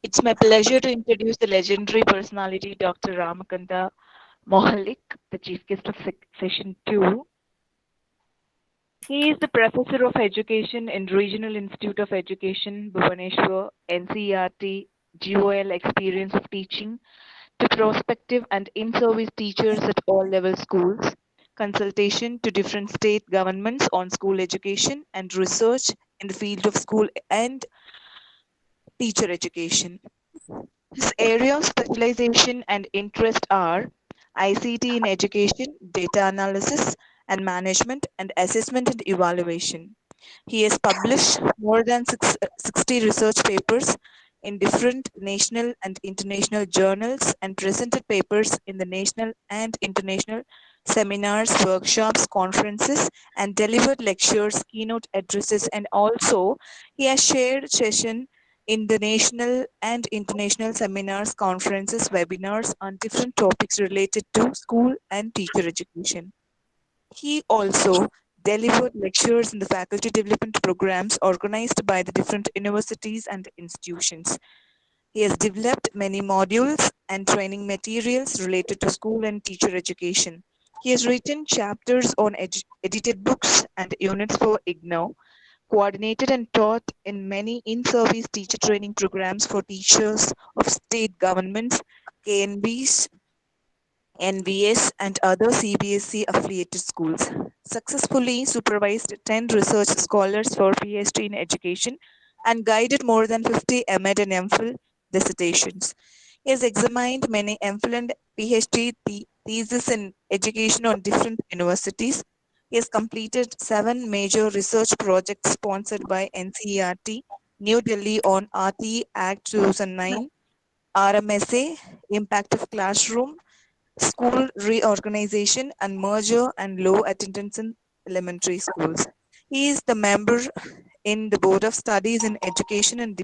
It's my pleasure to introduce the legendary personality Dr. Ramakanta Mohalik, the chief guest of session 2. He is the professor of education in Regional Institute of Education, Bhubaneswar, NCERT, GOL experience of teaching to prospective and in-service teachers at all level schools, consultation to different state governments on school education and research in the field of school and teacher education. His area of specialization and interest are ICT in education, data analysis and management, and assessment and evaluation. He has published more than 60 research papers in different national and international journals and presented papers in the national and international seminars, workshops, conferences, and delivered lectures, keynote addresses, and also he has shared session in the national and international seminars, conferences, webinars on different topics related to school and teacher education. He also delivered lectures in the faculty development programs organized by the different universities and institutions. He has developed many modules and training materials related to school and teacher education. He has written chapters on edited books and units for IGNOU, coordinated and taught in many in-service teacher training programs for teachers of state governments, KNBs, NVS, and other CBSE affiliated schools. Successfully supervised 10 research scholars for PhD in education and guided more than 50 MEd and MPhil dissertations. He has examined many MPhil and PhD theses in education on different universities. He has completed 7 major research projects sponsored by NCERT, New Delhi on RTE Act 2009, RMSA, Impact of Classroom, school reorganization and merger and low attendance in elementary schools. He is the member in the Board of Studies in Education and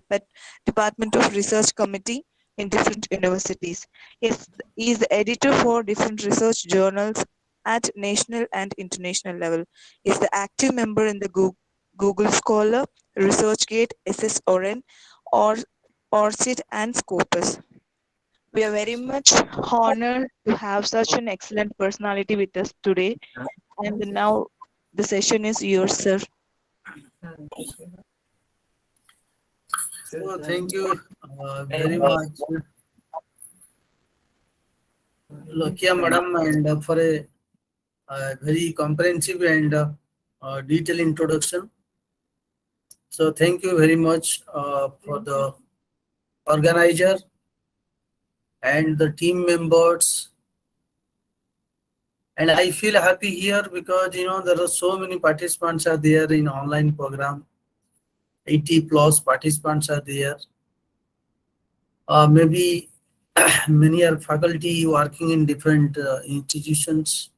Department of Research Committee in different universities. He is the editor for different research journals at national and international level. He is the active member in the Google Scholar, ResearchGate, SSORN, or ORCID, and Scopus. We are very much honored to have such an excellent personality with us today. And now the session is yours, sir. So thank you very much, Lokia madam, and for a very comprehensive and detailed introduction. So thank you very much for the organizer and the team members. And I feel happy here because there are so many participants are there in online program. 80 plus participants are there. Maybe many are faculty working in different institutions,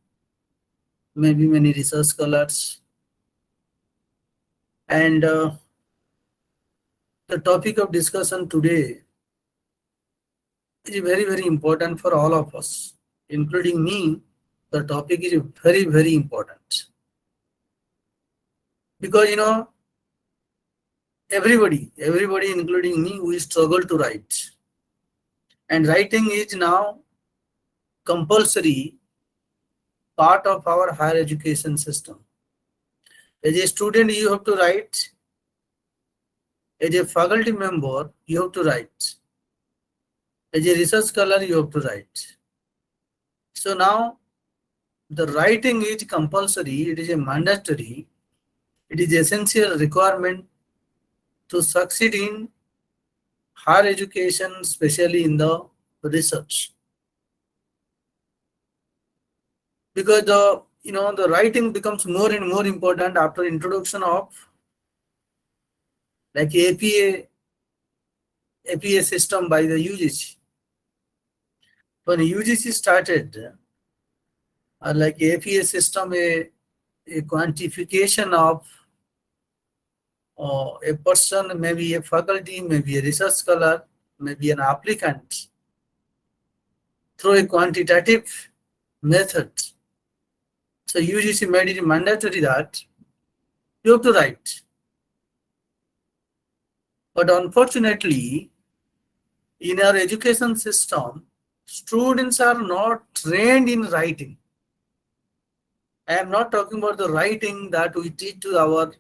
maybe many research scholars. And the topic of discussion today is very, very important for all of us, including me. The topic is very, very important because everybody, including me, we struggle to write, and writing is now compulsory part of our higher education system. As a student, you have to write. As a faculty member, you have to write. As a research scholar, you have to write. So now the writing is compulsory, it is a mandatory, it is essential requirement to succeed in higher education, especially in the research. Because the writing becomes more and more important after introduction of like APA system by the UGC. When UGC started, like APA system, a quantification of a person, maybe a faculty, maybe a research scholar, maybe an applicant, through a quantitative method. So UGC made it mandatory that you have to write. But unfortunately, In our education system, students are not trained in writing. I am not talking about the writing that we teach to our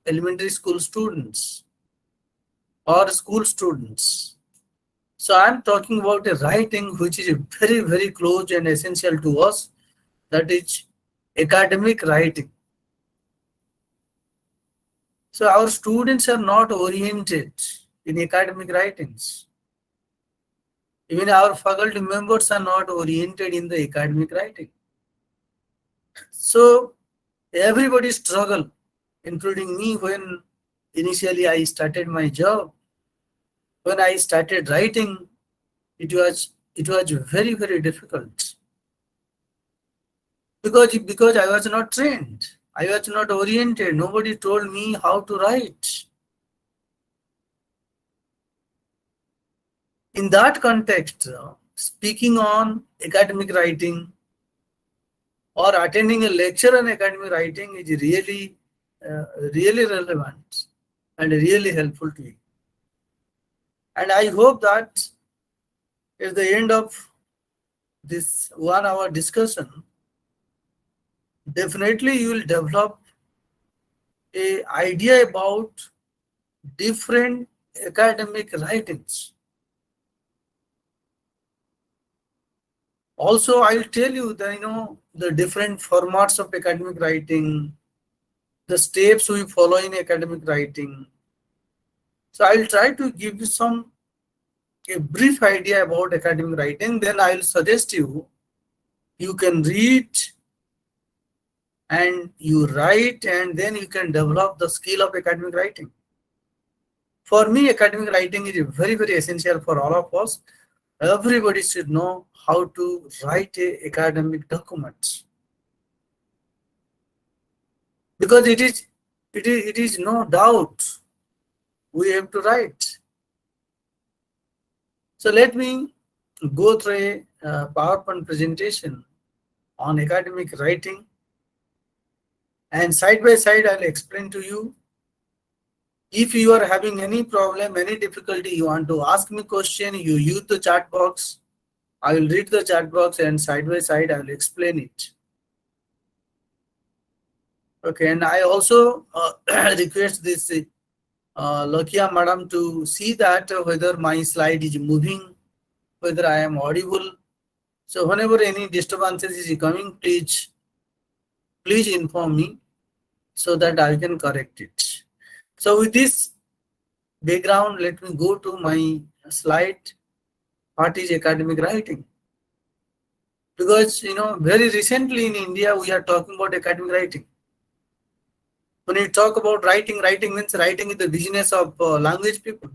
elementary school students or school students. So I'm talking about a writing which is very, very close and essential to us, that is academic writing. So our students are not oriented in academic writings. Even our faculty members are not oriented in the academic writing. So everybody struggle, including me, when initially I started my job. When I started writing, it was very, very difficult because I was not trained. I was not oriented. Nobody told me how to write. In that context, speaking on academic writing or attending a lecture on academic writing is really relevant and really helpful to you. And I hope that at the end of this 1 hour discussion, definitely you will develop a idea about different academic writings. Also, I'll tell you that the different formats of academic writing, the steps we follow in academic writing. So I'll try to give you a brief idea about academic writing. Then I'll suggest you can read and you write, and then you can develop the skill of academic writing. For me, academic writing is very, very essential for all of us. Everybody should know how to write a academic document, because it is no doubt we have to write. So let me go through a PowerPoint presentation on academic writing, and side by side I'll explain to you. If you are having any problem, any difficulty, you want to ask me question, you use the chat box. I will read the chat box, and side by side I will explain it. Okay, and I also request this Lakia madam to see that whether my slide is moving, whether I am audible. So whenever any disturbances is coming, please inform me so that I can correct it. So with this background, let me go to my slide. What is academic writing? Because very recently in India we are talking about academic writing. When you talk about writing means writing is the business of language people.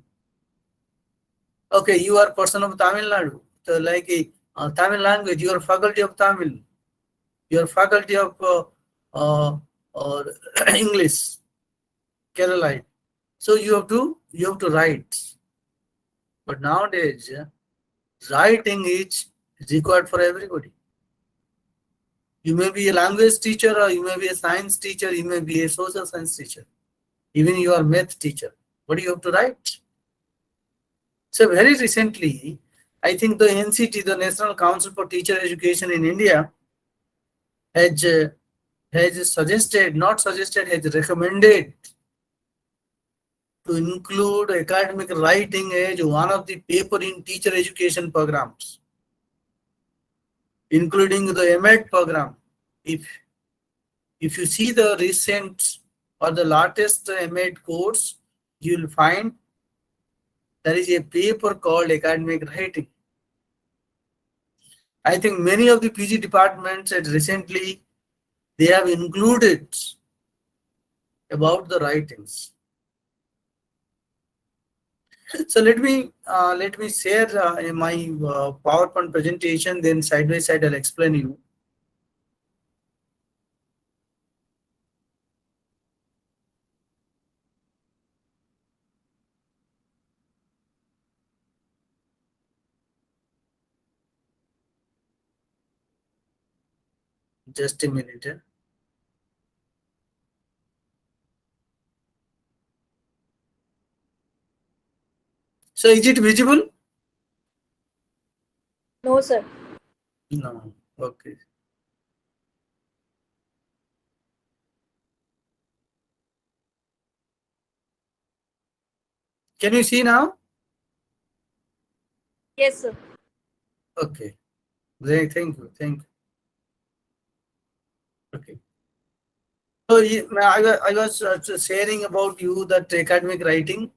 Okay, you are person of Tamil Nadu, so like Tamil language, you are faculty of Tamil, you are faculty of or English, Kerala. So you have to write. But nowadays, writing is required for everybody. You may be a language teacher, or you may be a science teacher, you may be a social science teacher, even you are math teacher. What do you have to write? So very recently, I think the NCT, the National Council for Teacher Education in India, has recommended to include academic writing as one of the paper in teacher education programs, including the MEd program. If you see the recent or the latest MEd course, you will find there is a paper called academic writing. I think many of the PG departments had recently, they have included about the writings. So let me share my PowerPoint presentation. Then side by side I'll explain you. Just a minute. So is it visible? sir. No. Okay. Can you see now? Yes, sir. Okay. Great. Thank you. Thank you. Okay. So I was sharing about you that academic writing.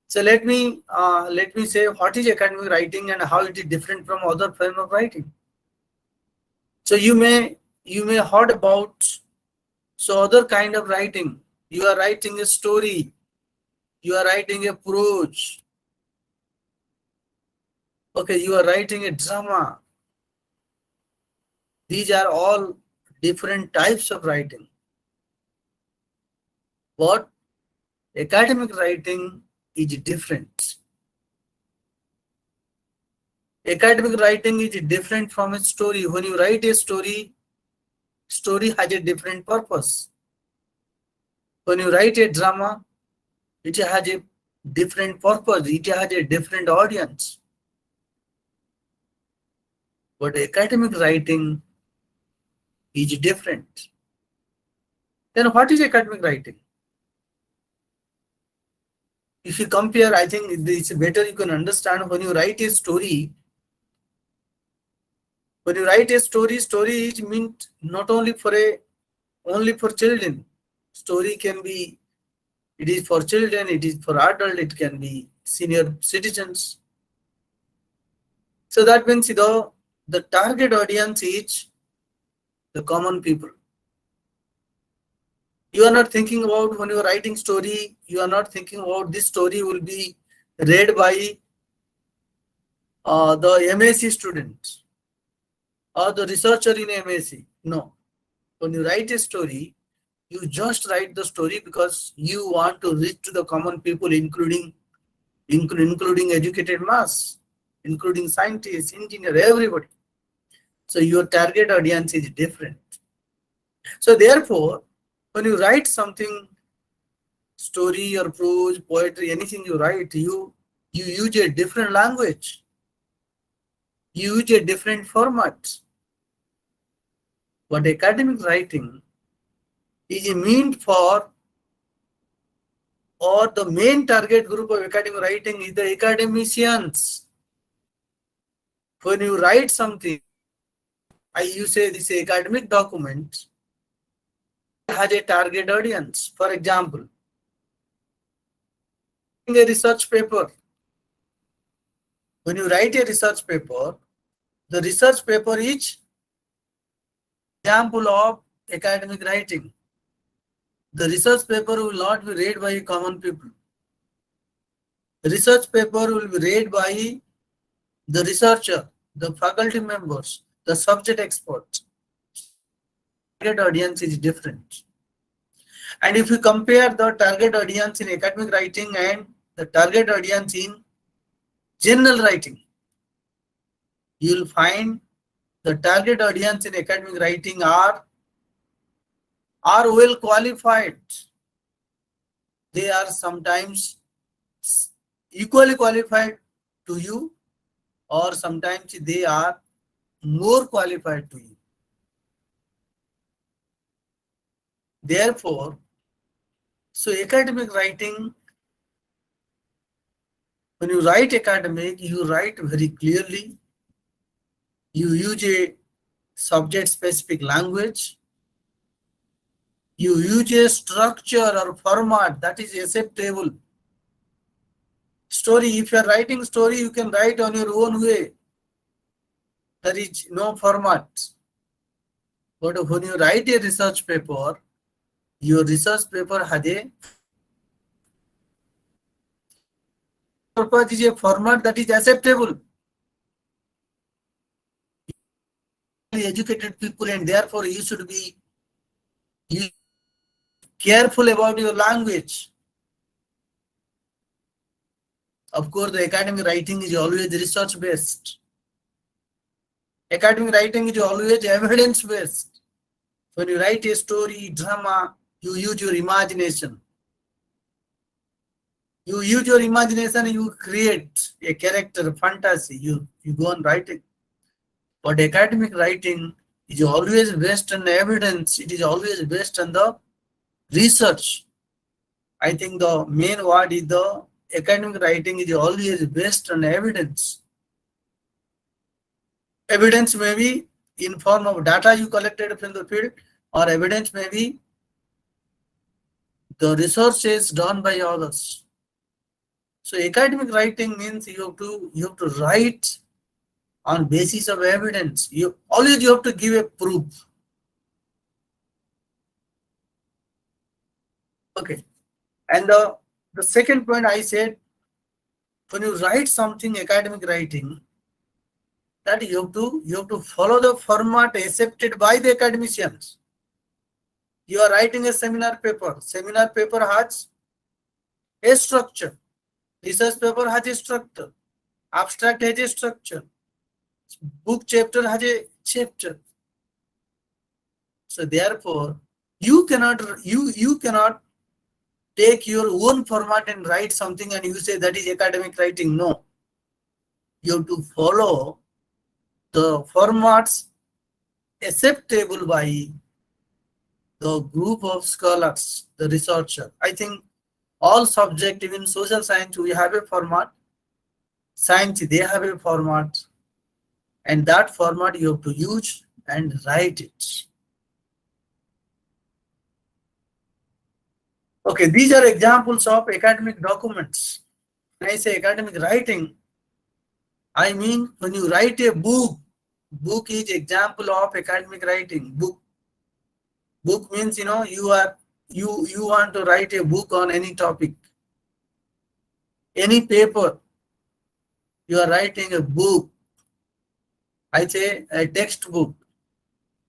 So let me say what is academic writing and how it is different from other form of writing. So you may heard about so other kind of writing. You are writing a story. You are writing a prose. Okay, you are writing a drama. These are all different types of writing. But academic writing is different. Academic writing is different from a story. When you write a story, story has a different purpose. When you write a drama, it has a different purpose. It has a different audience. But academic writing is different. Then what is academic writing? If you compare, I think it's better you can understand when you write a story. When you write a story, story is meant not only for children. Story can be, it is for children, it is for adult, it can be senior citizens. So that means the target audience is the common people. You are not thinking about when you are writing story, you are not thinking about this story will be read by the MSc students or the researcher in MSc. No. When you write a story, you just write the story because you want to reach to the common people, including educated mass, including scientists, engineer, everybody. So your target audience is different. So therefore, when you write something, story or prose, poetry, anything you write, you use a different language. You use a different format. But academic writing is meant for, or the main target group of academic writing is the academicians. When you write something, you say this academic document has a target audience. For example, in a research paper, when you write a research paper, the research paper is example of academic writing. The research paper will not be read by common people. The research paper will be read by the researcher, the faculty members, the subject experts. Target audience is different. And if you compare the target audience in academic writing and the target audience in general writing, you will find the target audience in academic writing are well qualified. They are sometimes equally qualified to you, or sometimes they are more qualified to you. Therefore, so academic writing, when you write academic, you write very clearly. You use a subject specific language. You use a structure or format that is acceptable. Story, if you are writing story, you can write on your own way. There is no format. But when you write a research paper, your research paper has a purpose, is a format that is acceptable. Educated people, and therefore you should be careful about your language. Of course, the academic writing is always research based. Academic writing is always evidence based. When you write a story, drama, you use your imagination. You use your imagination, you create a character, fantasy. You you go on writing. But academic writing is always based on evidence. It is always based on the research. I think the main word is the academic writing is always based on evidence. Evidence may be in form of data you collected from the field, or evidence may be the researches done by others. So academic writing means you have to write on basis of evidence. You have to give a proof. Okay. And the second point I said, when you write something academic writing, that you have to follow the format accepted by the academicians. You are writing a seminar paper. Seminar paper has a structure. Research paper has a structure. Abstract has a structure. Book chapter has a chapter. So therefore, you cannot take your own format and write something and you say that is academic writing. No. You have to follow the formats acceptable by the group of scholars, the researcher. I think all subject, even social science, we have a format. Science, they have a format. And that format you have to use and write it. Okay, these are examples of academic documents. When I say academic writing, I mean when you write a book, book is example of academic writing. Book means you want to write a book on any topic, any paper. You are writing a book. I say a textbook.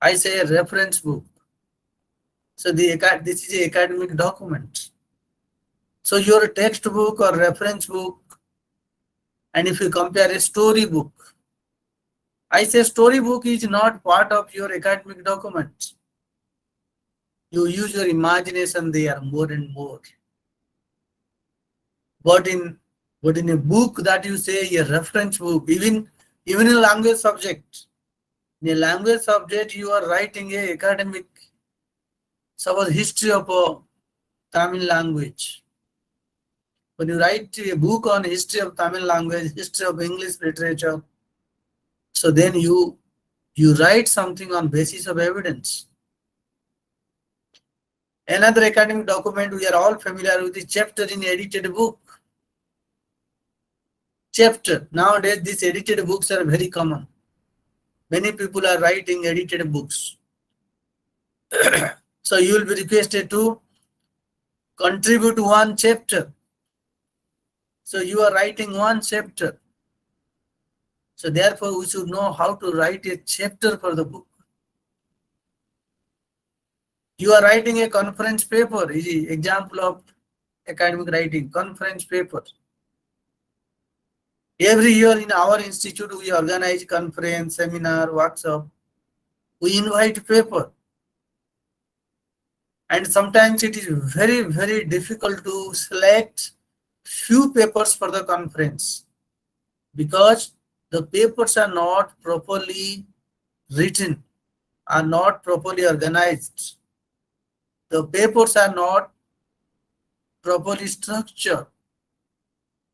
I say a reference book. So this is an academic document. So your textbook or reference book, and if you compare a storybook, I say storybook is not part of your academic document. You use your imagination there more and more. But in a book that you say a reference book, even in language subject, in a language subject you are writing a academic, suppose history of a Tamil language. When you write a book on history of Tamil language, history of English literature, so then you write something on basis of evidence. Another academic document, we are all familiar with the chapter in edited book. Chapter. Nowadays, these edited books are very common. Many people are writing edited books. So you will be requested to contribute one chapter. So you are writing one chapter. So therefore, we should know how to write a chapter for the book. You are writing a conference paper, is an example of academic writing, conference paper. Every year in our institute, we organize conference, seminar, workshop. We invite paper. And sometimes it is very, very difficult to select few papers for the conference because the papers are not properly written, are not properly organized. The papers are not properly structured.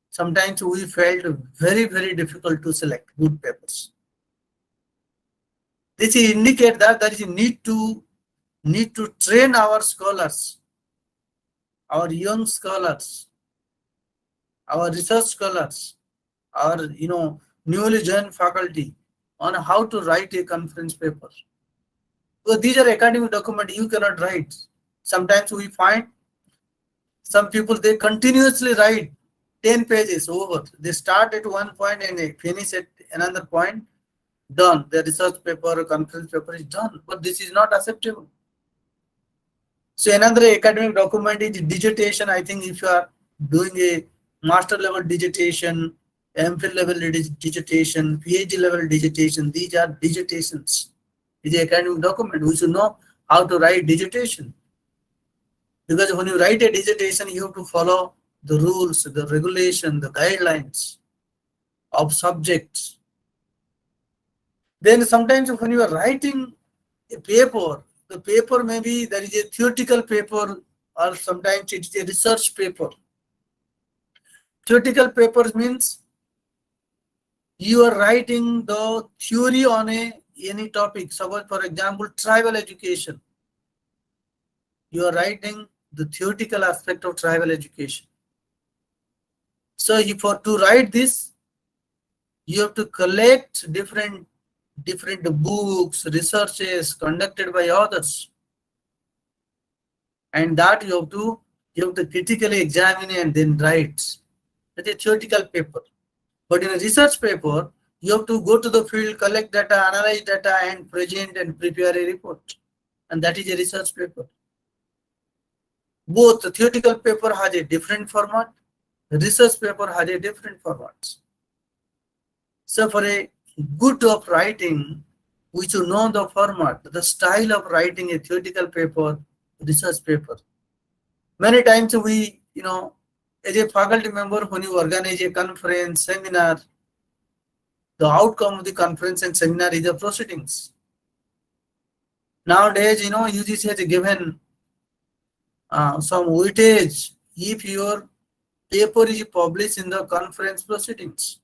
Sometimes we felt very, very difficult to select good papers. This indicates that there is a need to train our scholars, our young scholars, our research scholars, our newly joined faculty on how to write a conference paper. So these are academic documents you cannot write. Sometimes we find some people, they continuously write 10 pages over. They start at one point and they finish at another point. Done. The research paper or conference paper is done. But this is not acceptable. So another academic document is digitation. I think if you are doing a master level digitation, MPhil level digitation, PhD level digitation, these are digitations. It is an academic document. We should know how to write digitation. Because when you write a dissertation, you have to follow the rules, the regulation, the guidelines of subjects. Then sometimes when you are writing a paper, the paper maybe there is a theoretical paper or sometimes it is a research paper. Theoretical papers means you are writing the theory on any topic. Suppose for example, tribal education. You are writing the theoretical aspect of tribal education. So for to write this, you have to collect different books, researches conducted by others, and that you have to critically examine and then write. That's a theoretical paper. But in a research paper, you have to go to the field, collect data, analyze data, and present and prepare a report. And that is a research paper. Both the theoretical paper has a different format, the research paper has a different format. So for a good of writing, we should know the format, the style of writing a theoretical paper, research paper. Many times we, as a faculty member, when you organize a conference, seminar, the outcome of the conference and seminar is the proceedings. Nowadays, UGC has given some weightage if your paper is published in the conference proceedings.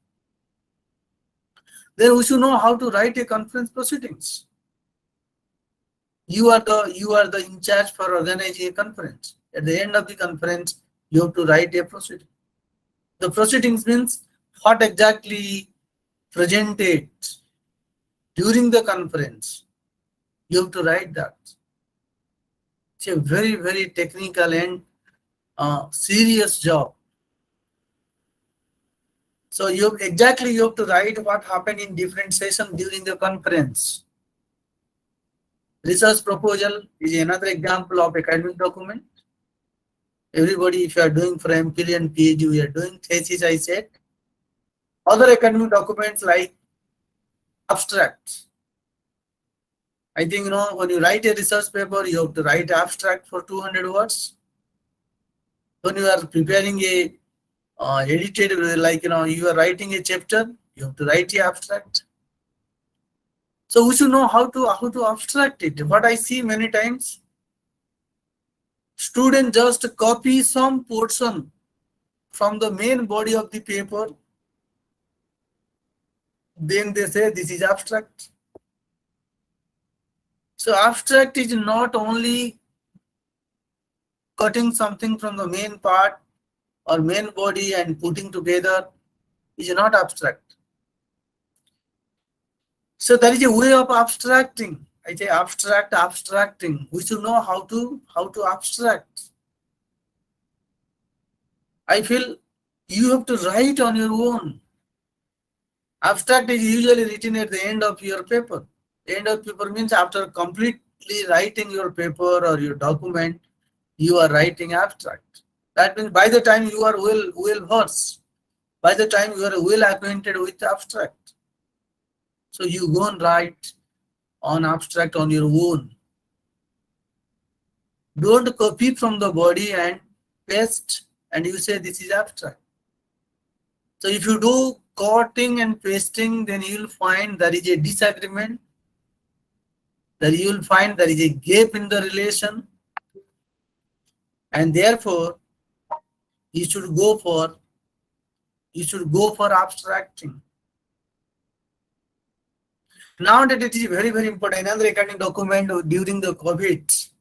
Then we should know how to write a conference proceedings. You are the in charge for organizing a conference. At the end of the conference, you have to write a proceeding. The proceedings means what exactly presented during the conference. You have to write that. It's a very, very technical and serious job. So you have to write what happened in different sessions during the conference. Research proposal is another example of academic document. Everybody, if you are doing for MPhil and PhD, you are doing thesis, I said. Other academic documents like abstracts. I think, when you write a research paper, you have to write abstract for 200 words. When you are preparing a edited, you are writing a chapter, you have to write a abstract. So we should know how to abstract it. What I see many times, students just copy some portion from the main body of the paper. Then they say this is abstract. So abstract is not only cutting something from the main part or main body and putting together, is not abstract. So there is a way of abstracting. I say abstracting. We should know how to abstract. I feel you have to write on your own. Abstract is usually written at the end of your paper. The end of paper means after completely writing your paper or your document, you are writing abstract. That means by the time you are well versed, by the time you are well acquainted with abstract, so you go and write on abstract on your own. Don't copy from the body and paste and you say this is abstract. So if you do cutting and pasting, then you will find there is a disagreement. Then you will find there is a gap in the relation, and therefore you should go for abstracting. Now that it is very, very important, another academic document during the COVID,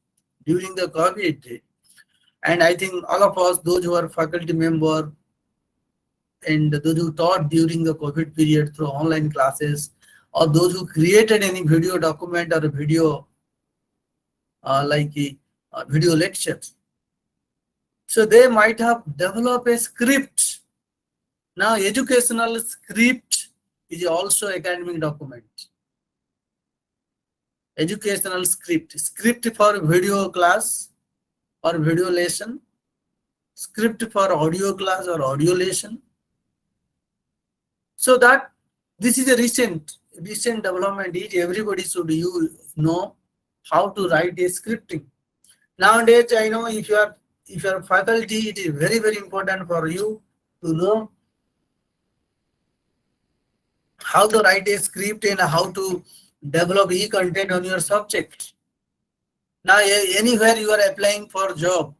and I think all of us, those who are faculty member and those who taught during the COVID period through online classes, or those who created any video document or a video video lectures. So they might have developed a script. Now educational script is also academic document. Educational script for video class or video lesson, script for audio class or audio lesson. So that this is a recent development. Everybody should know how to write a scripting. Nowadays, I know if you are faculty, it is very, very important for you to know how to write a script and how to develop e-content on your subject. Now, anywhere you are applying for job,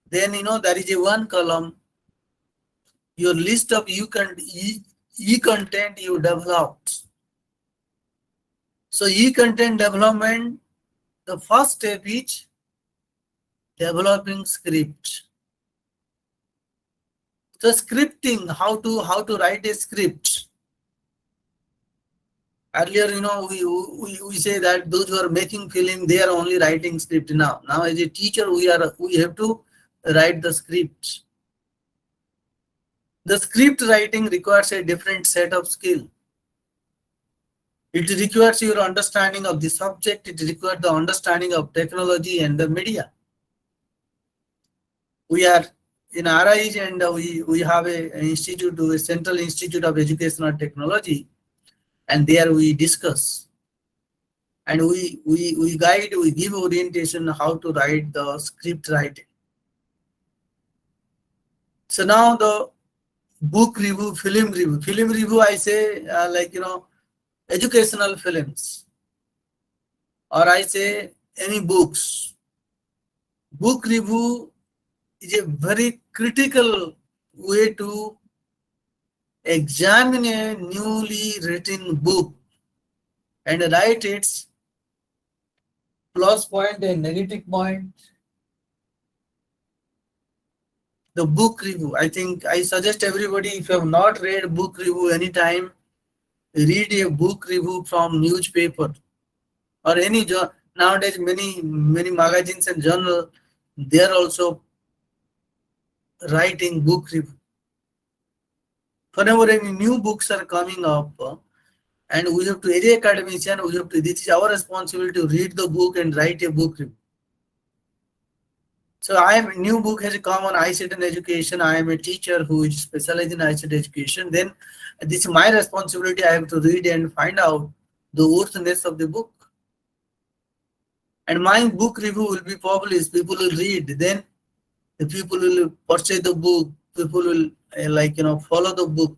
then there is a one column, your list of e-content you developed. So e-content development, the first step is developing script. So scripting, how to write a script. Earlier, we say that those who are making film, they are only writing script. Now as a teacher, we have to write the script. The script writing requires a different set of skill. It requires your understanding of the subject. It requires the understanding of technology and the media. We are in RIs, and we have a Central Institute of Educational Technology, and there we discuss and we guide, we give orientation how to write the script writing. So now the book review, film review. Film review, I say educational films, or I say any books. Book review is a very critical way to examine a newly written book and write its plus point and negative point. The book review, I think I suggest everybody, if you have not read book review anytime, read a book review from newspaper or any journal. Nowadays many magazines and journals, they are also writing book review. Whenever any new books are coming up, and we have to, as an academician, this is our responsibility to read the book and write a book review. So new book has come on ICT and education. I am a teacher who is specialized in ICT education. Then this is my responsibility. I have to read and find out the worthiness of the book. And my book review will be published. People will read. Then the people will purchase the book. People will follow the book.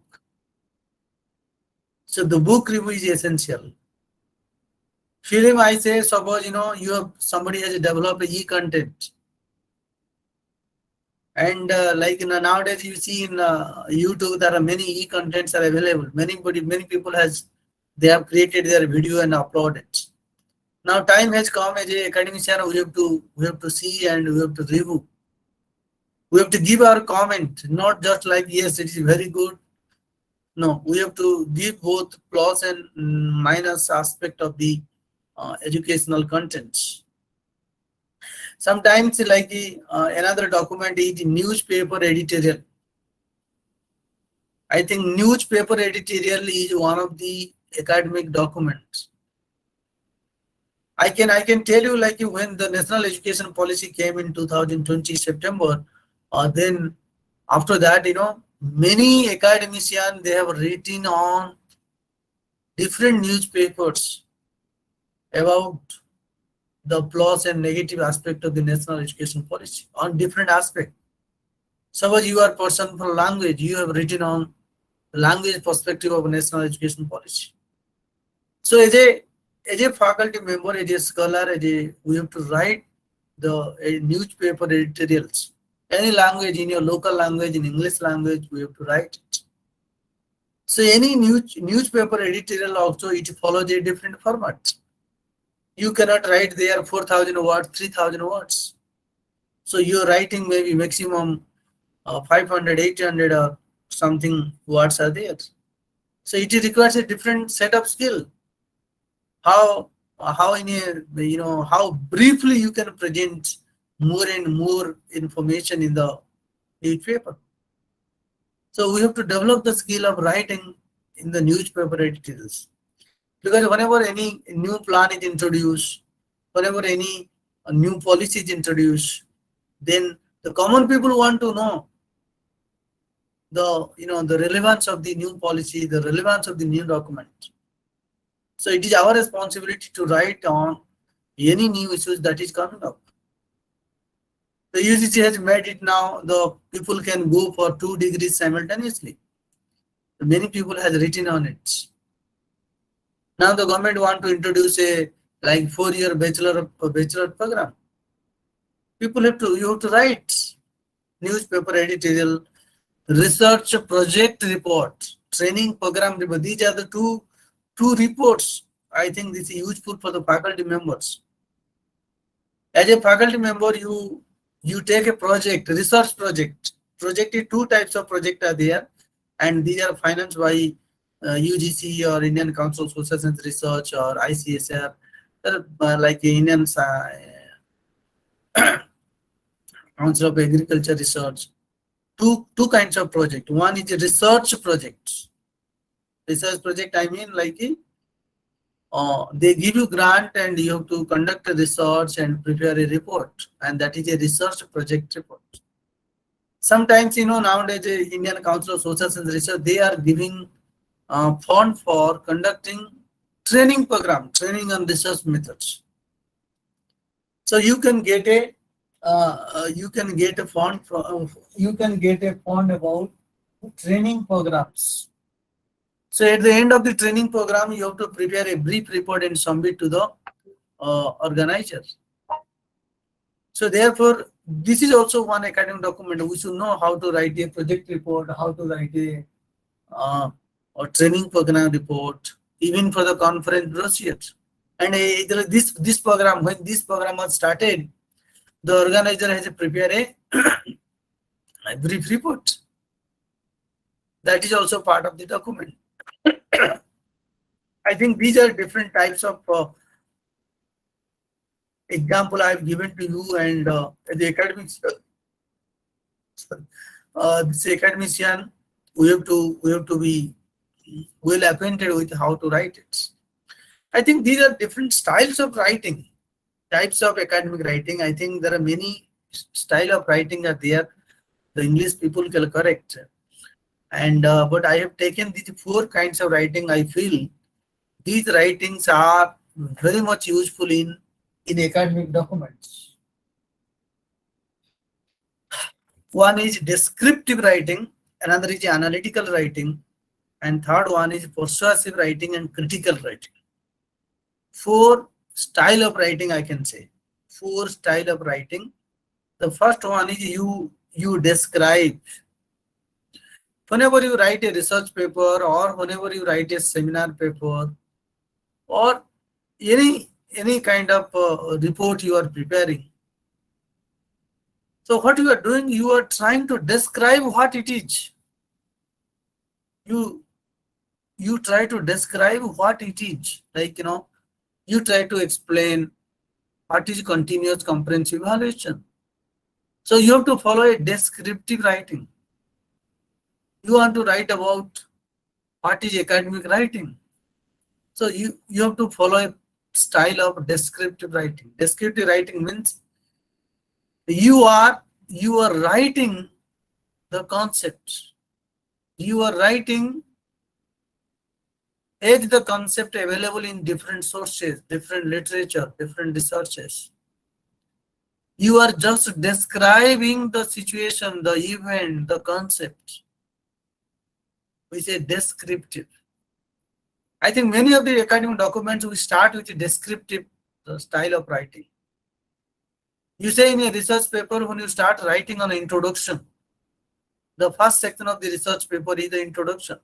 So the book review is essential. Film, I say, suppose somebody has developed a e-content. And nowadays you see in YouTube, there are many e-contents are available. Many people they have created their video and uploaded it. Now time has come, as an academician, we have to see and we have to review. We have to give our comment, not just like, yes, it is very good. No, we have to give both plus and minus aspect of the educational contents. Sometimes another document is newspaper editorial. I think newspaper editorial is one of the academic documents. I can tell you, when the National Education Policy came in 2020 September, then after that, many academicians, they have written on different newspapers about the plus and negative aspect of the National Education Policy on different aspects. Suppose you are a person for language, you have written on language perspective of National Education Policy. So as a faculty member, as a scholar, we have to write the newspaper editorials. Any language, in your local language, in English language, we have to write it. So any newspaper editorial also, it follows a different format. You cannot write there 4,000 words, 3,000 words. So your writing maybe maximum 500, 800 or something words are there. So it requires a different set of skill. How briefly you can present more and more information in the newspaper. So we have to develop the skill of writing in the newspaper editorials. Because whenever any new plan is introduced, whenever any new policy is introduced, then the common people want to know the relevance of the new policy, the relevance of the new document. So it is our responsibility to write on any new issues that is coming up. The UGC has made it now, the people can go for 2 degrees simultaneously. Many people has written on it. Now the government want to introduce a like 4-year bachelor program. You have to write newspaper editorial, research project report, training program report. These are the two reports. I think this is useful for the faculty members. As a faculty member, you take a project, research project. Project is two types of project are there, and these are financed by UGC or Indian Council of Social Science Research or ICSR, like Indian Council of Agriculture Research. Two kinds of project. One is a research project. Research project, I mean like they give you grant and you have to conduct a research and prepare a report, and that is a research project report. Sometimes, nowadays the Indian Council of Social Science Research, they are giving fund for conducting training program, training and research methods. So you can get a fund about training programs. So at the end of the training program, you have to prepare a brief report and submit to the organizer. So therefore, this is also one academic document. We should know how to write a project report, how to write a training program report, even for the conference brochures. And this program, when this program was started, the organizer has prepared a brief report. That is also part of the document. I think these are different types of example I have given to you, and the academics, this academician, we have to be well acquainted with how to write it. I think these are different styles of writing, types of academic writing. I think there are many style of writing are there. The English people can correct. And but I have taken these 4 kinds of writing. I feel these writings are very much useful in academic documents. One is descriptive writing, another is analytical writing, and third one is persuasive writing and critical writing. 4 style of writing, I can say. 4 style of writing. The first one is you describe. Whenever you write a research paper, or whenever you write a seminar paper, or any kind of report you are preparing, so what you are doing, you are trying to describe what it is. You try to describe what it is. Like, you try to explain what is continuous comprehensive evaluation. So you have to follow a descriptive writing. You want to write about what is academic writing. So you have to follow a style of descriptive writing. Descriptive writing means you are writing the concept. You are writing as the concept available in different sources, different literature, different researches. You are just describing the situation, the event, the concept. We say descriptive. I think many of the academic documents we start with a descriptive style of writing. You say in a research paper, when you start writing on an introduction, the first section of the research paper is the introduction.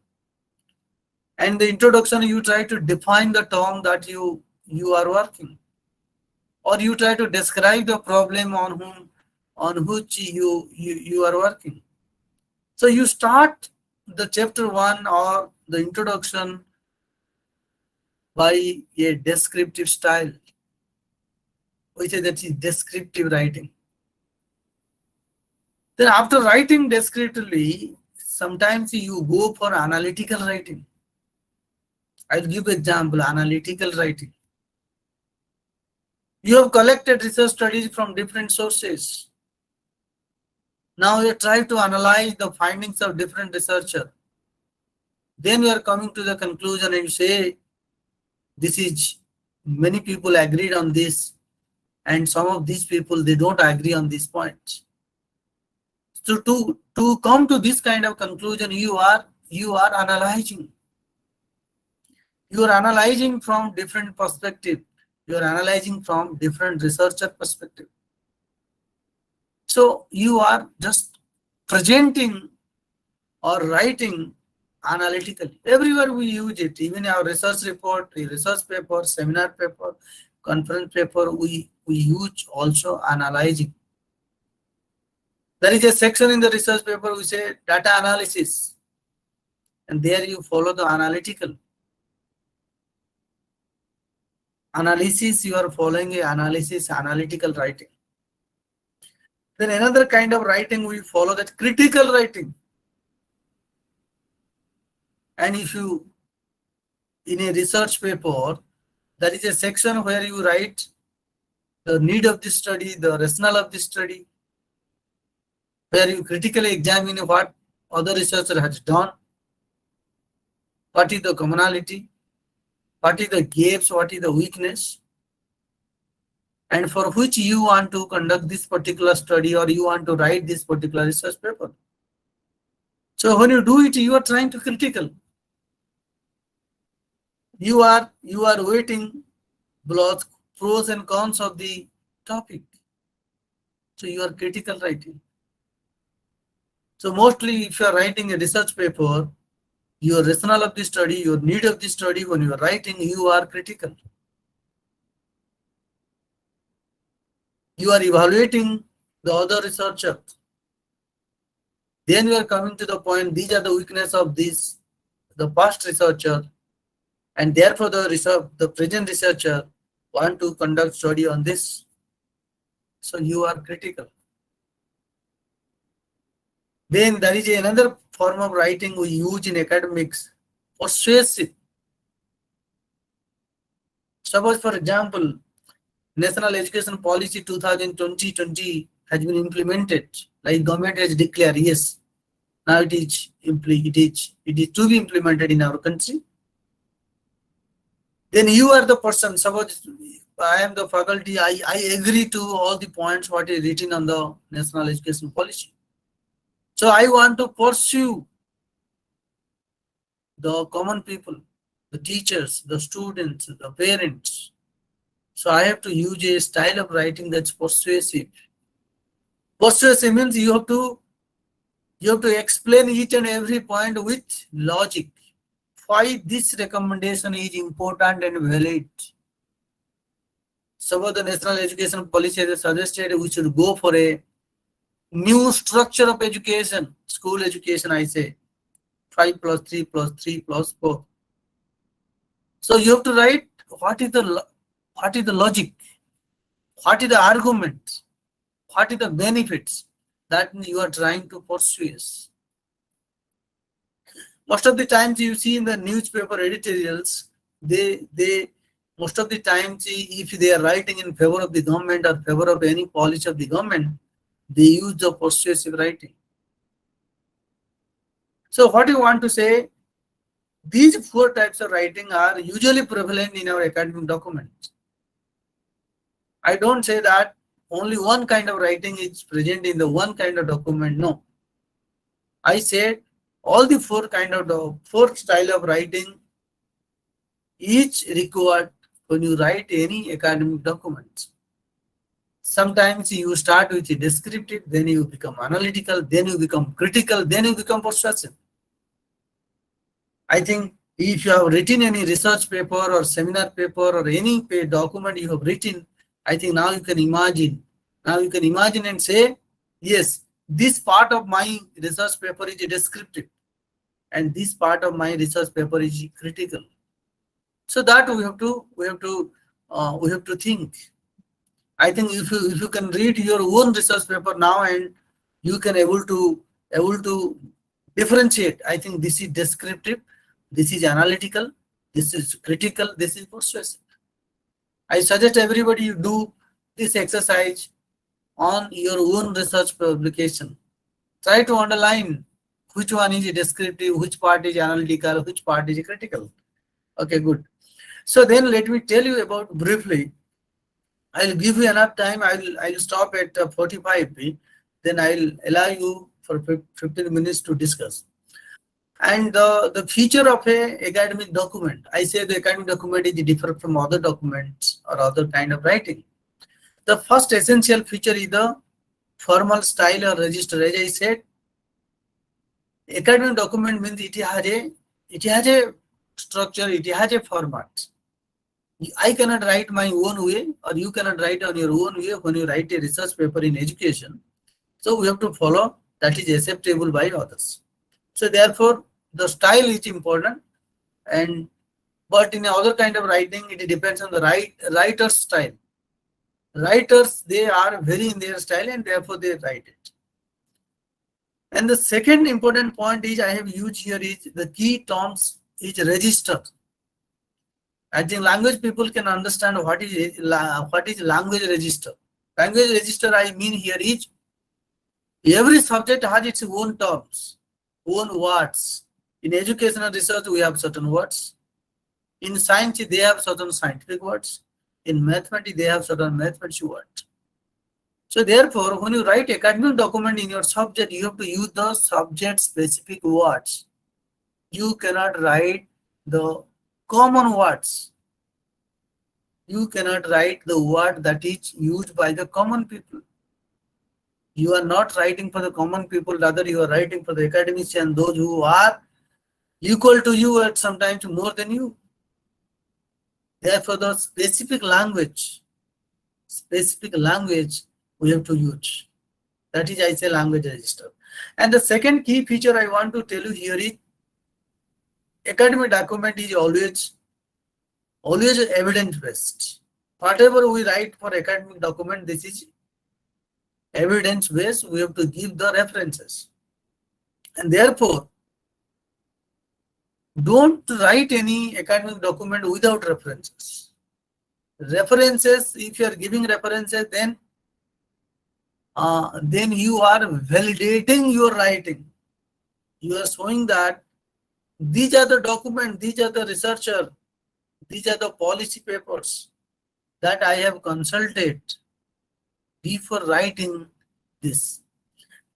And the introduction, you try to define the term that you are working, or you try to describe the problem on which you are working. So you start the chapter 1 or the introduction by a descriptive style. We say that is descriptive writing. Then after writing descriptively, sometimes you go for analytical writing. I'll give example, analytical writing. You have collected research studies from different sources. Now you try to analyze the findings of different researchers. Then you are coming to the conclusion and you say, this is, many people agreed on this, and some of these people, they don't agree on this point. So to come to this kind of conclusion, you are you are analyzing. You are analyzing from different perspective. You are analyzing from different researcher perspective. So you are just presenting or writing analytically. Everywhere we use it, even our research report, research paper, seminar paper, conference paper, we use also analyzing. There is a section in the research paper we say data analysis, and there you follow the analytical analysis. You are following a analysis, analytical writing. Then another kind of writing we follow, that critical writing. And if you in a research paper, there is a section where you write the need of the study, the rationale of the study, where you critically examine what other researcher has done, what is the commonality, what is the gaps, what is the weakness, and for which you want to conduct this particular study or you want to write this particular research paper. So when you do it, you are trying to critical. You are weighting both pros and cons of the topic. So you are critical writing. So mostly if you are writing a research paper, your rationale of the study, your need of the study, when you are writing, you are critical. You are evaluating the other researcher. Then you are coming to the point, these are the weaknesses of this, the past researcher, and therefore the present researcher want to conduct study on this. So you are critical. Then there is another form of writing we use in academics, persuasive. Suppose, for example, National Education Policy 2020 has been implemented. Like government has declared, yes, now it is to be implemented in our country. Then you are the person. Suppose I am the faculty, I agree to all the points what is written on the National Education Policy. So I want to pursue the common people, the teachers, the students, the parents. So I have to use a style of writing that's persuasive. Persuasive means you have to explain each and every point with logic. Why this recommendation is important and valid. Some of the National Education Policy has suggested we should go for a new structure of education, school education, I say 5 plus 3 plus 3 plus 4. So you have to write what is the logic, what is the argument, what is the benefits that you are trying to pursue. Most of the times you see in the newspaper editorials, they most of the times if they are writing in favor of the government or favor of any policy of the government, they use the persuasive writing. So what you want to say, these 4 types of writing are usually prevalent in our academic documents. I don't say that only one kind of writing is present in the one kind of document. No. I said all the 4 style of writing each required when you write any academic documents. Sometimes you start with a descriptive, then you become analytical, then you become critical, then you become persuasive. I think if you have written any research paper or seminar paper or any document you have written, I think now you can imagine. Now you can imagine and say, yes, this part of my research paper is descriptive and this part of my research paper is critical. So that we have to think. I think if you can read your own research paper now and you can able to differentiate. I think this is descriptive, this is analytical, this is critical, this is persuasive. I suggest everybody you do this exercise on your own research publication. Try to underline which one is descriptive, which part is analytical, which part is critical. Okay, good. So then let me tell you about briefly. I'll give you enough time. I'll stop at 45. Then I'll allow you for 15 minutes to discuss. And the feature of a academic document, I say the academic document is different from other documents or other kind of writing. The first essential feature is the formal style or register. As I said, academic document means it has a structure, it has a format. I cannot write my own way, or you cannot write on your own way when you write a research paper in education. So we have to follow that is acceptable by others. So therefore, the style is important, and but in other kind of writing, it depends on the writer's style. Writers, they are very in their style, and therefore they write it. And the second important point is I have used here is the key terms is register. I think language people can understand what is language register. Language register I mean here is every subject has its own terms, own words. In educational research, we have certain words. In science, they have certain scientific words. In mathematics, they have certain mathematics words. So therefore, when you write academic document in your subject, you have to use the subject specific words. You cannot write the common words. You cannot write the word that is used by the common people. You are not writing for the common people, rather you are writing for the academicians, those who are equal to you and sometimes more than you. Therefore, the specific language we have to use. That is, I say, language register. And the second key feature I want to tell you here is academic document is always evidence based. Whatever we write for academic document, this is evidence based. We have to give the references, and therefore don't write any academic document without references. References, if you are giving references, then you are validating your writing. You are showing that these are the documents, these are the researcher, these are the policy papers that I have consulted before writing this.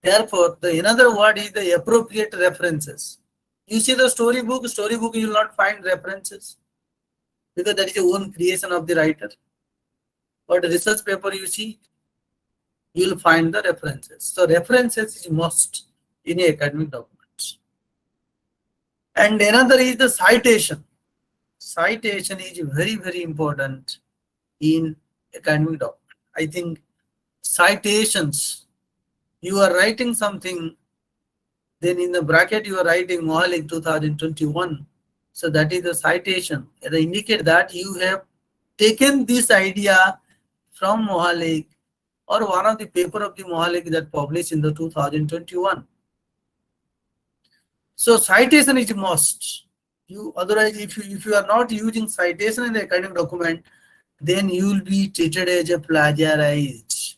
Therefore, the another word is the appropriate references. You see the storybook you will not find references because that is the own creation of the writer. But research paper you see, you will find the references. So references is must in academic documents. And another is the citation. Citation is very, very important in academic document. I think citations, you are writing something, then in the bracket you are writing Mohalik 2021. So that is the citation. It indicates that you have taken this idea from Mohalik or one of the paper of the Mohalik that published in the 2021. So citation is must. Otherwise, if you are not using citation in the academic document, then you will be treated as a plagiarist.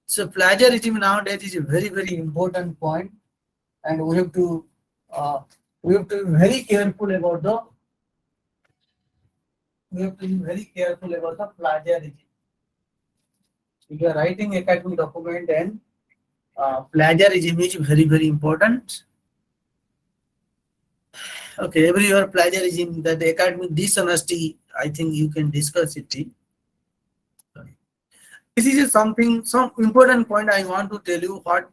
So plagiarism nowadays is a very, very important point, and we have to be very careful about the plagiarism. If you are writing academic document, and plagiarism is very, very important. Okay, every year plagiarism, that the academic dishonesty, I think you can discuss it. This is some important point I want to tell you what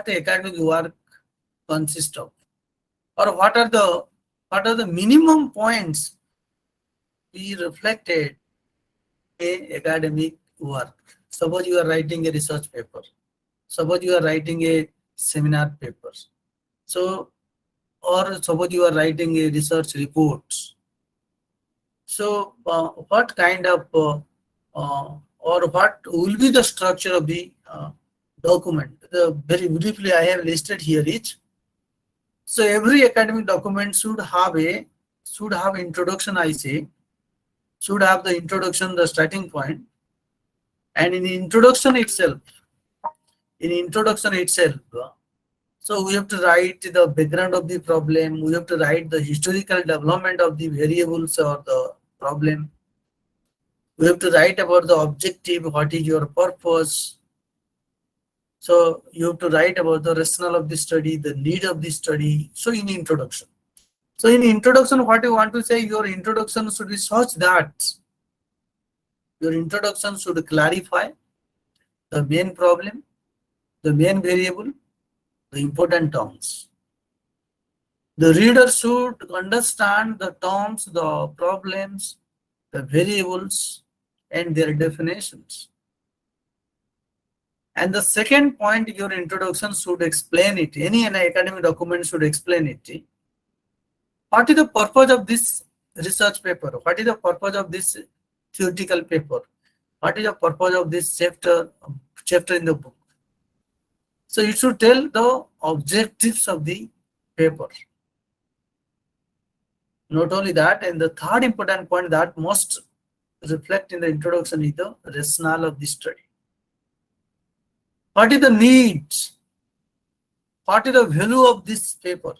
academic work consists of, or what are the minimum points be reflected in academic work. Suppose you are writing a research paper. Suppose you are writing a seminar paper. So, or suppose you are writing a research report. So, what kind of or what will be the structure of the document? Very briefly, I have listed here each. So every academic document should have introduction. I say should have the introduction, the starting point, and in the introduction itself, so we have to write the background of the problem. We have to write the historical development of the variables or the problem. We have to write about the objective, what is your purpose, So you have to write about the rationale of the study, the need of the study. So in introduction. So in introduction, what you want to say, your introduction should be such that your introduction should clarify the main problem, the main variable, the important terms. The reader should understand the terms, the problems, the variables, and their definitions. And the second point, your introduction should explain it. Any academic document should explain it. What is the purpose of this research paper? What is the purpose of this theoretical paper? What is the purpose of this chapter in the book? So you should tell the objectives of the paper. Not only that, and the third important point that must reflect in the introduction is the rationale of the study. What is the needs? What is the value of this paper?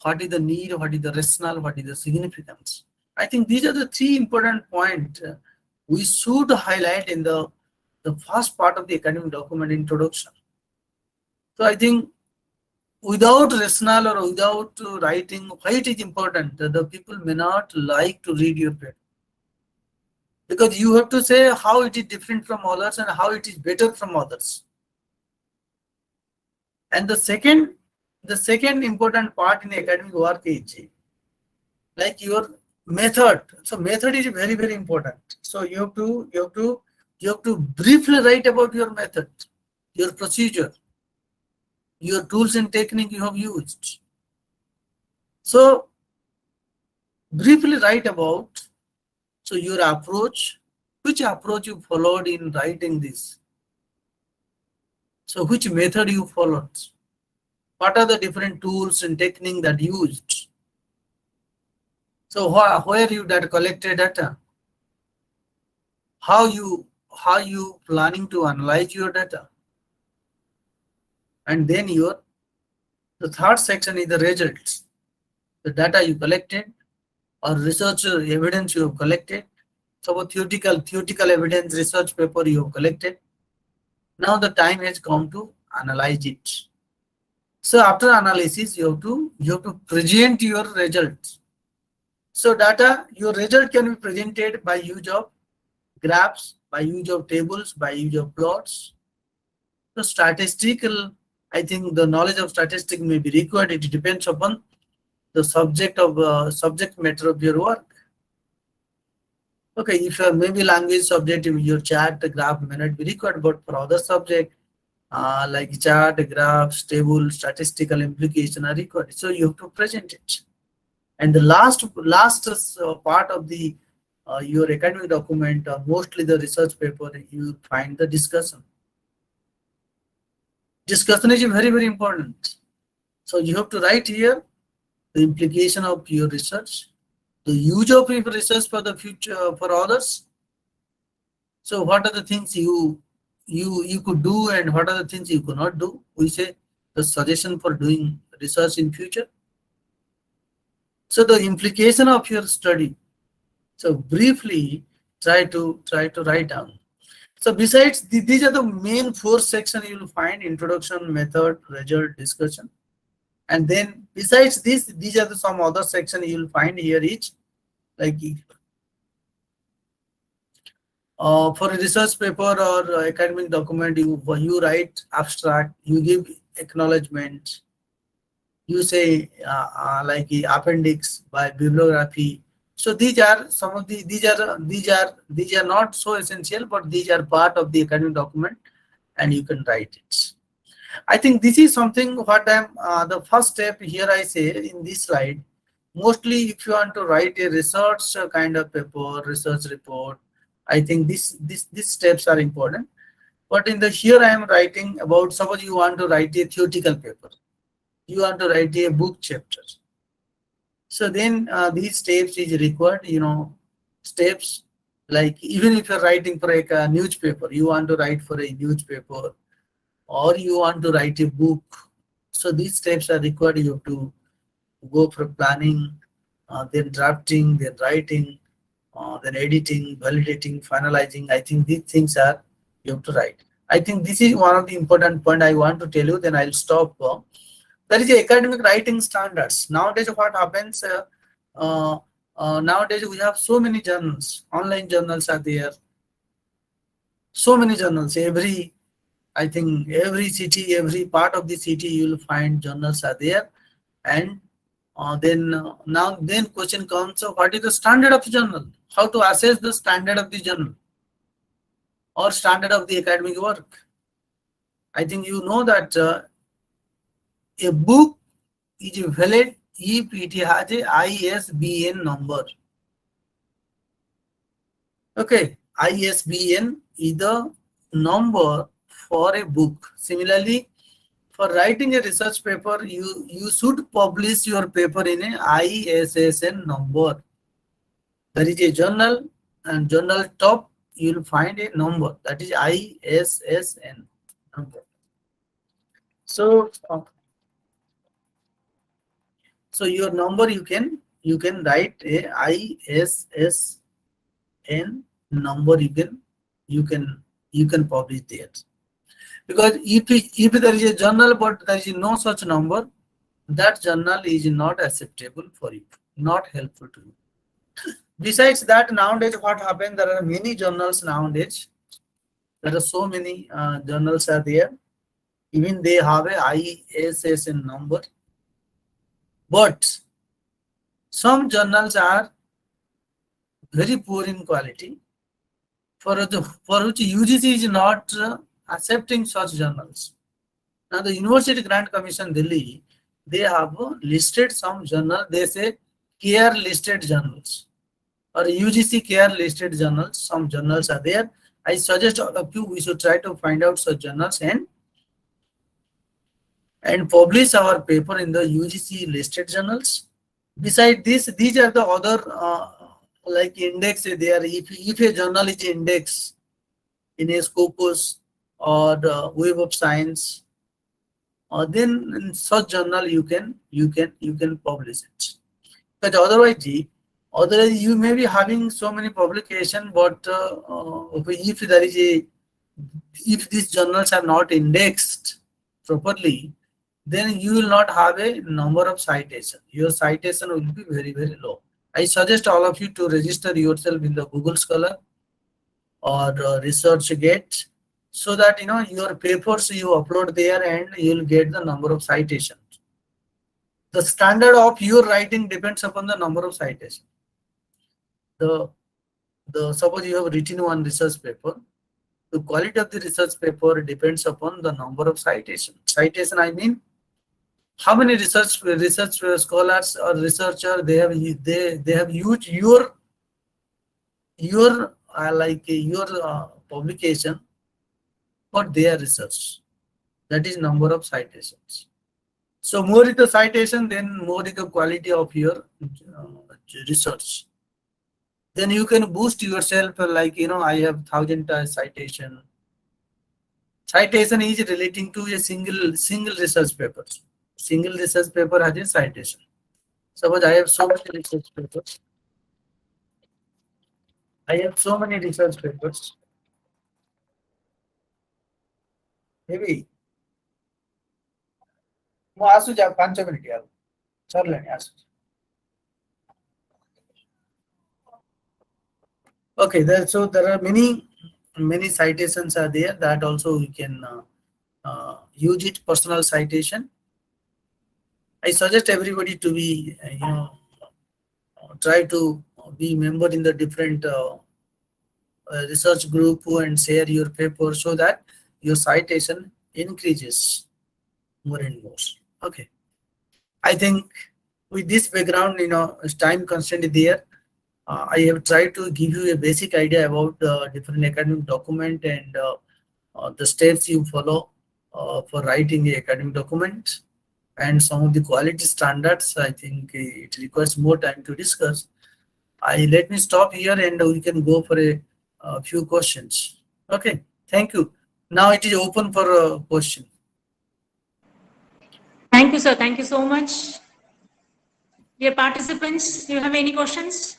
What is the need, what is the rationale, what is the significance? I think these are the three important points we should highlight in the first part of the academic document introduction. So I think without rationale or without writing why it is important, the people may not like to read your paper. Because you have to say how it is different from others and how it is better from others. And the second important part in academic work is like your method. So method is very, very important. So you have to briefly write about your method, your procedure, your tools and technique you have used. So briefly write about your approach, which approach you followed in writing this. So which method you followed? What are the different tools and technique that you used? So where you that collected data? How you planning to analyze your data? And then the third section is the results. The data you collected or research evidence you have collected. So theoretical evidence research paper you have collected. Now the time has come to analyze it. So after analysis, you have to present your results. So your result can be presented by use of graphs, by use of tables, by use of plots. So statistical, I think the knowledge of statistics may be required. It depends upon the subject matter of your work. Okay, if you are maybe language subject, your chart, graph may not be required, but for other subject like chart, graphs, table, statistical implication are required. So you have to present it. And the last part of the your academic document, mostly the research paper, you find the discussion. Discussion is very, very important. So you have to write here the implication of your research, the use of your research for the future for others. So what are the things you could do and what are the things you could not do? We say the suggestion for doing research in future. So the implication of your study. So briefly try to write down. So besides these are the main four sections you will find: introduction, method, result, discussion. And then besides this, these are some other sections you will find here each. Like for a research paper or academic document, you write abstract, you give acknowledgement, you say like appendix by bibliography. So these are some of these are not so essential, but these are part of the academic document, and you can write it. I think this is something what I'm the first step here. I say in this slide, mostly if you want to write a research kind of paper, research report, I think these steps are important. But in the here I am writing about, suppose you want to write a theoretical paper, you want to write a book chapter. So then these steps is required, steps like even if you're writing for a newspaper, you want to write for a newspaper or you want to write a book. So these steps are required. You have to go for planning, then drafting, then writing, then editing, validating, finalizing. I think these things are you have to write. I think this is one of the important point I want to tell you, then I'll stop. There is a academic writing standards. Nowadays what happens, nowadays we have so many journals, online journals are there. So many journals, I think every city, every part of the city, you will find journals are there. And then question comes, so what is the standard of the journal? How to assess the standard of the journal or standard of the academic work? I think you know that a book is valid if it has a ISBN number. Okay, ISBN is the number for a book. Similarly, for writing a research paper, you should publish your paper in a ISSN number. There is a journal, and journal top you will find a number, that is ISSN number. So so your number you can write a ISSN number, you can publish there. Because if there is a journal but there is no such number, that journal is not acceptable for you, not helpful to you. Besides that, nowadays what happens, there are many journals nowadays. There are so many journals are there. Even they have a ISSN number. But some journals are very poor in quality, for which UGC is not accepting such journals. Now the University Grant Commission Delhi, they have listed some journal, they say care listed journals or UGC care listed journals. Some journals are there. I suggest all of you, we should try to find out such journals and publish our paper in the UGC listed journals. Beside this, these are the other like index there. If a journal is indexed in a Scopus or the Web of Science, then in such journal you can publish it. But otherwise you may be having so many publication, but if these journals are not indexed properly, then you will not have a number of citation. Your citation will be very, very low. I suggest all of you to register yourself in the Google Scholar or ResearchGate, so that your papers you upload there and you will get the number of citations. The standard of your writing depends upon the number of citations. Suppose you have written one research paper, the quality of the research paper depends upon the number of citations. Citation, I mean, how many research scholars or researcher they have used your publication for their research. That is number of citations. So more is the citation, then more is the quality of your research. Then you can boost yourself, like I have 1,000 citation. Citation is relating to a single research paper. Single research paper has a citation. Suppose I have so many research papers. Maybe ମୁଁ ଆସୁଛି 5 minute ଆଉ ସରିଲାଣି ଆସୁଛି. Okay, so there are many citations are there, that also we can use it. Personal citation, I suggest everybody to be try to be member in the different research group and share your paper, so that your citation increases more and more. Okay, I think with this background, time constraint there, I have tried to give you a basic idea about the different academic document and the steps you follow for writing the academic document, and some of the quality standards. I think it requires more time to discuss. Let me stop here and we can go for a few questions. Okay, thank you. Now it is open for a question. Thank you, sir. Thank you so much. Dear participants, do you have any questions?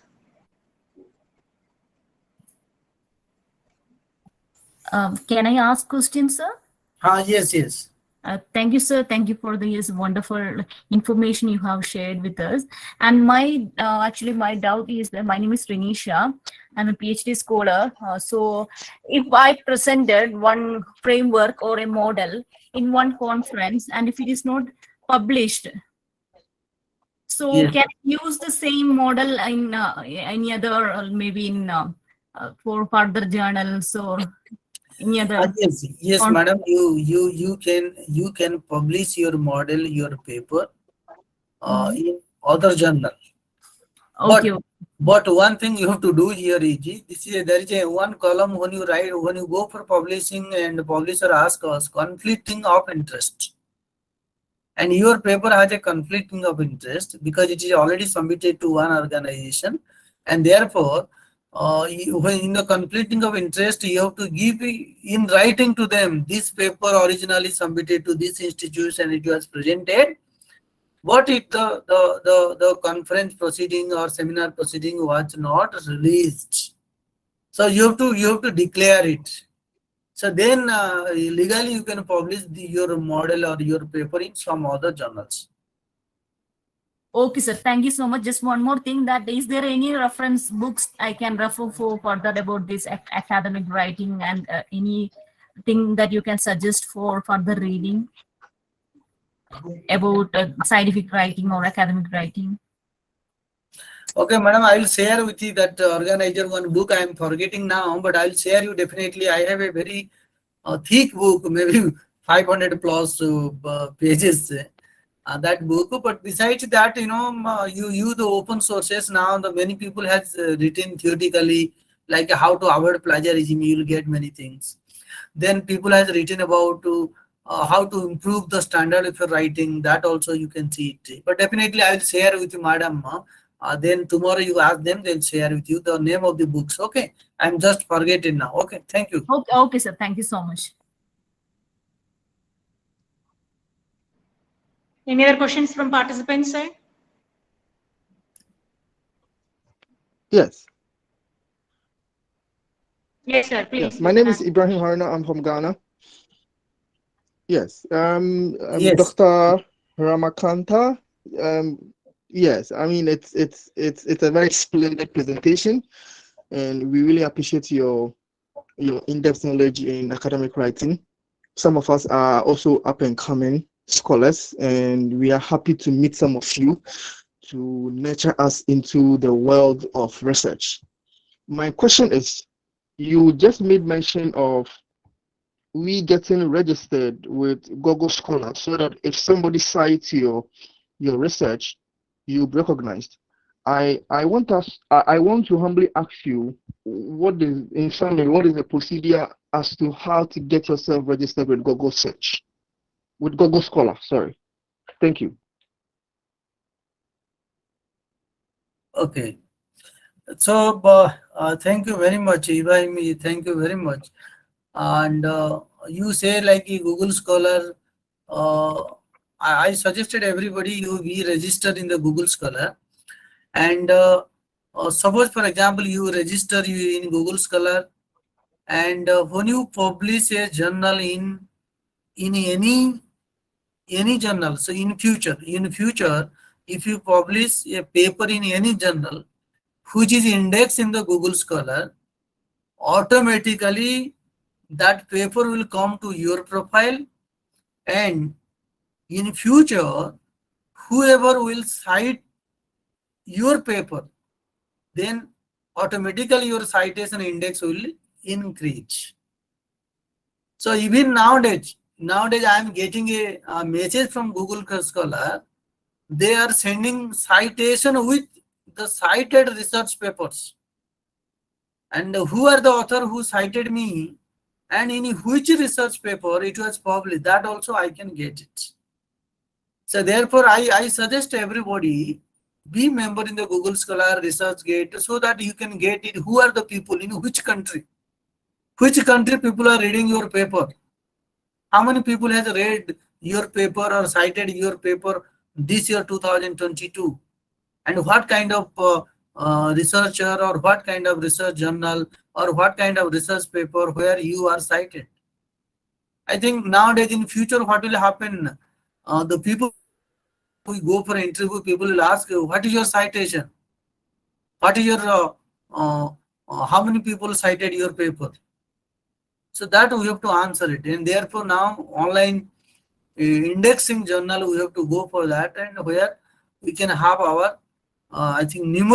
Can I ask questions, sir? Yes, yes. Thank you, sir. Thank you for this wonderful information you have shared with us. And my actually my doubt is that my name is Renisha. I'm a PhD scholar. So if I presented one framework or a model in one conference, and if it is not published, so Yes. can I use the same model in any other, maybe in for further journals or any other? Yes, yes, madam. You can publish your model, your paper in other journal. But Okay. one thing you have to do here is there is a one column when you write, when you go for publishing and publisher asks us conflicting of interest, and your paper has a conflicting of interest because it is already submitted to one organization, and therefore when in the conflicting of interest you have to give in writing to them, this paper originally submitted to this institution, it was presented, what if the conference proceeding or seminar proceeding was not released. So you have to declare it. So then legally you can publish your model or your paper in some other journals. Okay, sir. Thank you so much. Just one more thing, that is there any reference books I can refer for further about this academic writing, and anything that you can suggest for further reading about scientific writing or academic writing? Okay, madam, I will share with you that organizer one book. I am forgetting now, but I will share you definitely. I have a very thick book, maybe 500 plus pages. That book, but besides that, you use the open sources now. The many people has written theoretically, like how to avoid plagiarism. You will get many things. Then people has written about how to improve the standard of your writing. That also you can see it. But definitely I will share with you, madam. Then tomorrow you ask them, they'll share with you the name of the books. Okay, I'm just forgetting now. Okay, thank you. Okay, sir. Thank you so much. Any other questions from participants, sir? Yes. Yes, sir. Please. Yes. My name is Ibrahim Haruna. I'm from Ghana. Yes. Yes. Dr. Ramakanta. Yes. I mean, it's a very splendid presentation, and we really appreciate your in-depth knowledge in academic writing. Some of us are also up and coming scholars, and we are happy to meet some of you to nurture us into the world of research. My question is, you just made mention of we getting registered with Google Scholar so that if somebody cites your research, you'll be recognized. I want to humbly ask you, what is the procedure as to how to get yourself registered with Google Search, with Google Scholar? Sorry. Thank you. Okay. So thank you very much, Ibrahim. Thank you very much. And you say like Google Scholar. I suggested everybody you be registered in the Google Scholar, and suppose for example you register in Google Scholar, and when you publish a journal in any journal, so in future if you publish a paper in any journal which is indexed in the Google Scholar, automatically that paper will come to your profile, and in future whoever will cite your paper, then automatically your citation index will increase. So even nowadays I am getting a message from Google Scholar. They are sending citation with the cited research papers, and who are the author who cited me, and in which research paper it was published, that also I can get it. So therefore I suggest everybody be member in the Google Scholar ResearchGate so that you can get it. Who are the people in which country people are reading your paper, how many people has read your paper or cited your paper this year 2022, and what kind of researcher or what kind of research journal or what kind of research paper where you are cited. I think nowadays in future what will happen, the people who go for an interview, people will ask you, what is your citation? What is your, how many people cited your paper? So that we have to answer it. And therefore now online indexing journal, we have to go for that, and where we can have our, I think, numeric